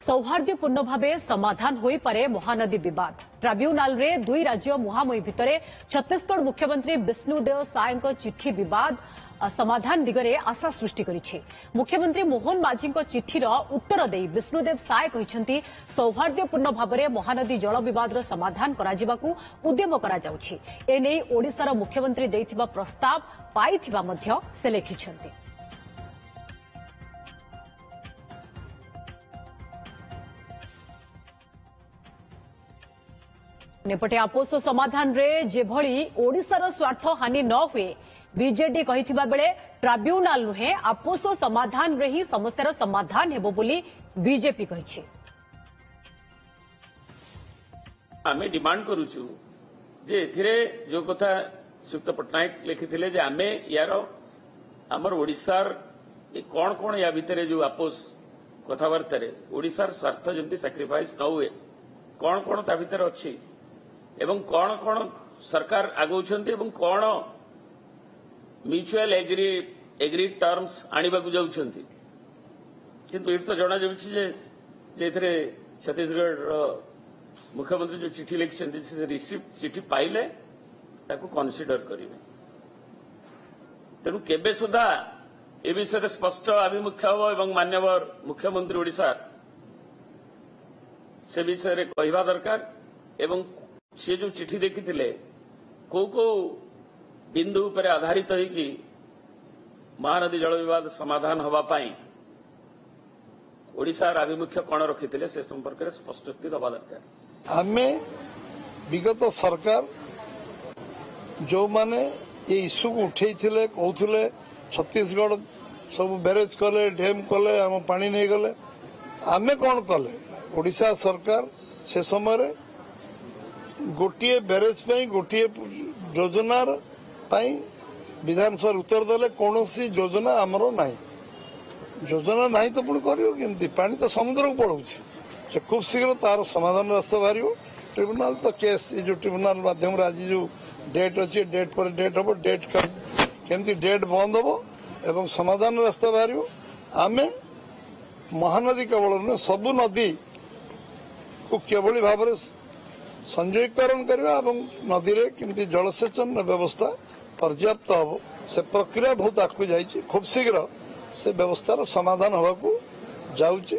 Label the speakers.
Speaker 1: सौहार्द्यपूर्ण भाव समाधान हो पारे महानदी विवाद ट्राब्यूनाल रे दुई राज्य मुहांमुही भितर छत्तीसगढ़ मुख्यमंत्री विष्णुदेव साय चिठी विवाद समाधान दिगरे आशा सृष्टि करिछि। मुख्यमंत्री मोहन माझी चिठीर उत्तर दे विष्णुदेव साय कहते सौहार्द्यपूर्ण भाव महानदी जल विवाद समाधान कराजिबाकू उद्यम करा जाउछि। एने ओडिशार मुख्यमंत्री देइथिबा प्रस्ताव पाइथिबा मध्य से लिखिछन्ति। नेपटे आपोष समाधान रे जेभली ओडिशार स्वार्थ हानि न हुए बीजेडी कहिथिबा बेले ट्राब्यूनाल नुहे आपोष समाधान रे ही समस्यार समाधान हेबो बोली बीजेपी कहिछि।
Speaker 2: आमे डिमांड करूछु जे एथिरे जो कथा सुक्त पटनायक लिखिथिले जे आमे यार हमर ओडिशार कोन कोन या भितरे जो आपोष कथावार्ता रे ओडिशार स्वार्थ जेमति सैक्रिफाइस न हुए कोन कोन ता भितरे अछि एवं कौन कौन सरकार आगौछन्ति एवं कौन म्यूचुअल एग्री टर्म्स आनिबाकू जाउछन्ति किंतु एट तो जना जाउछि जे एथरे छत्तीसगढ़ मुख्यमंत्री जो चिठी लिखिछन्ति से रिसिप्ट चिठी पाइले ताकू कन्सिडर करिवे। तेणु केबे सुधा ए विषय स्पष्ट आभिमुख्य हो एवं मान्यवर मुख्यमंत्री ओडिशा से विषय कहवा दरकार एवं से जो चिठी देखी को बिंदु पर आधारित होगी महानदी जल विवाद समाधान होगापाई ओडिशार आभिमुख्य कौन रखी से संपर्क में स्पष्टोक्ति दबा दरकार।
Speaker 3: आमे विगत सरकार जो माने ये इश्यू को उठे कहते छत्तीसगढ़ सब बैरेज कले डैम कले आम पानी नहीं गले आमे कौन कले ओडिशा सरकार से समय गोटे बैरेज गोटे योजनार विधानसभा उत्तर देले कौन योजना आमर ना योजना ना तो पुणी करमती पानी तो समुद्र को पड़ोचे खूब शीघ्र तार समाधान रास्ता बाहर ट्रिब्यूनाल तो केस जो ट्रिब्यूनाल माध्यम आज जो डेट अच्छी डेट पर डेट हम डेट केमती डेट बंद हम एवं समाधान रास्ता बाहर आमे महानदी केवल नुहे सबु नदी को किभली भाव संजयीकरण करवा नदी में केमती जलसेचन व्यवस्था पर्याप्त हम से प्रक्रिया बहुत आगे जाइए खूब शीघ्र से व्यवस्थार समाधान होगा जाऊँचे।